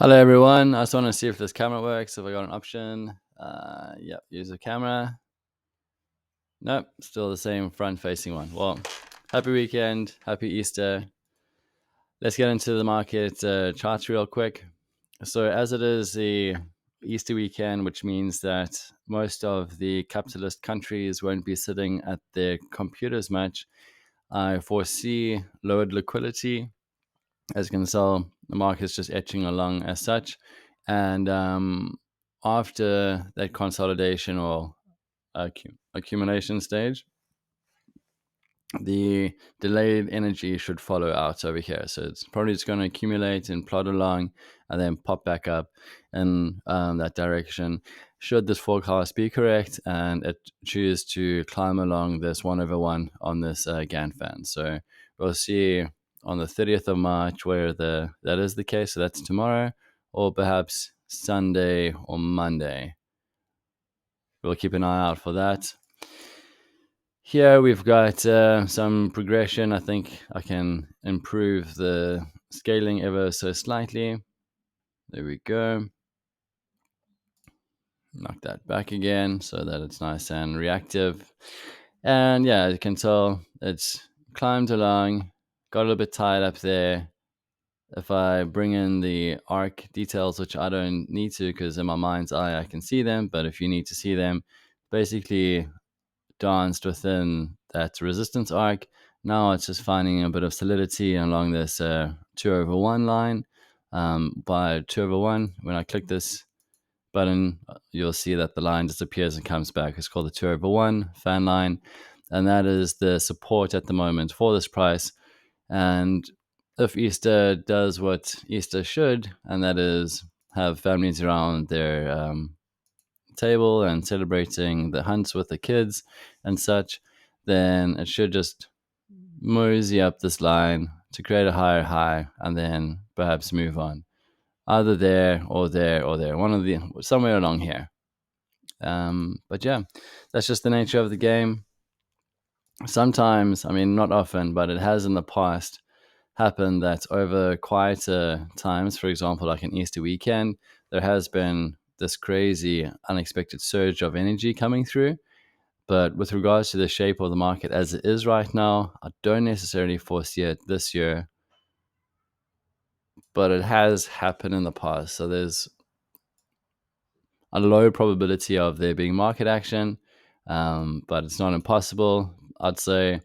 Hello everyone. I just want to see if this camera works. If I got an option. Yep, use the camera. Nope, still the same front-facing one. Well, happy weekend, happy Easter. Let's get into the market charts real quick. So as it is the Easter weekend, which means that most of the capitalist countries won't be sitting at their computers much, I foresee lowered liquidity. As you can tell, the market's just etching along as such. And after that consolidation or accumulation stage, the delayed energy should follow out over here. So it's probably just going to accumulate and plod along and then pop back up in that direction. Should this forecast be correct and it choose to climb along this 1/1 on this Gann fan. So we'll see on the 30th of March where that is the case. So that's tomorrow, or perhaps Sunday or Monday. We'll keep an eye out for that. Here we've got some progression. I think I can improve the scaling ever so slightly. There we go. Knock that back again so that it's nice and reactive. And yeah, you can tell it's climbed along, got a little bit tied up there. If I bring in the arc details, which I don't need to because in my mind's eye I can see them, but if you need to see them, basically danced within that resistance arc. Now it's just finding a bit of solidity along this 2/1 line. By 2/1, when I click this button, you'll see that the line disappears and comes back. It's called the 2/1 fan line, and that is the support at the moment for this price. And if Easter does what Easter should, and that is have families around their table and celebrating the hunts with the kids and such, then it should just mosey up this line to create a higher high and then perhaps move on. Either there or there or there. Somewhere along here. But yeah, that's just the nature of the game. Sometimes, I mean, not often, but it has in the past happened that over quieter times, for example, like an Easter weekend, there has been this crazy unexpected surge of energy coming through. But with regards to the shape of the market as it is right now, I don't necessarily foresee it this year, but it has happened in the past. So there's a low probability of there being market action, but it's not impossible. I'd say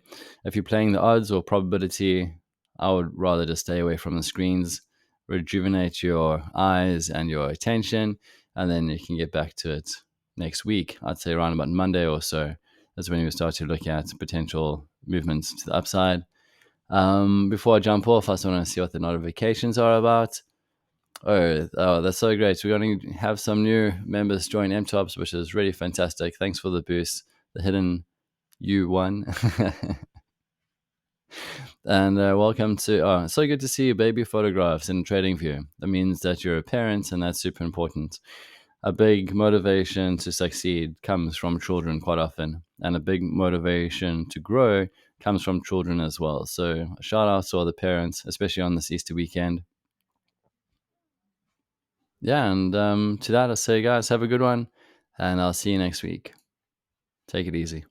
if you're playing the odds or probability, I would rather just stay away from the screens, rejuvenate your eyes and your attention, and then you can get back to it next week. I'd say around about Monday or so. That's when you start to look at potential movements to the upside. Before I jump off, I just want to see what the notifications are about. Oh, that's so great. We're going to have some new members join MTOPS, which is really fantastic. Thanks for the boost, the hidden U1. And welcome to, it's so good to see baby photographs in TradingView. That means that you're a parent, and that's super important. A big motivation to succeed comes from children quite often, and a big motivation to grow comes from children as well. So shout out to all the parents, especially on this Easter weekend. Yeah, and to that, I'll say, guys, have a good one, and I'll see you next week. Take it easy.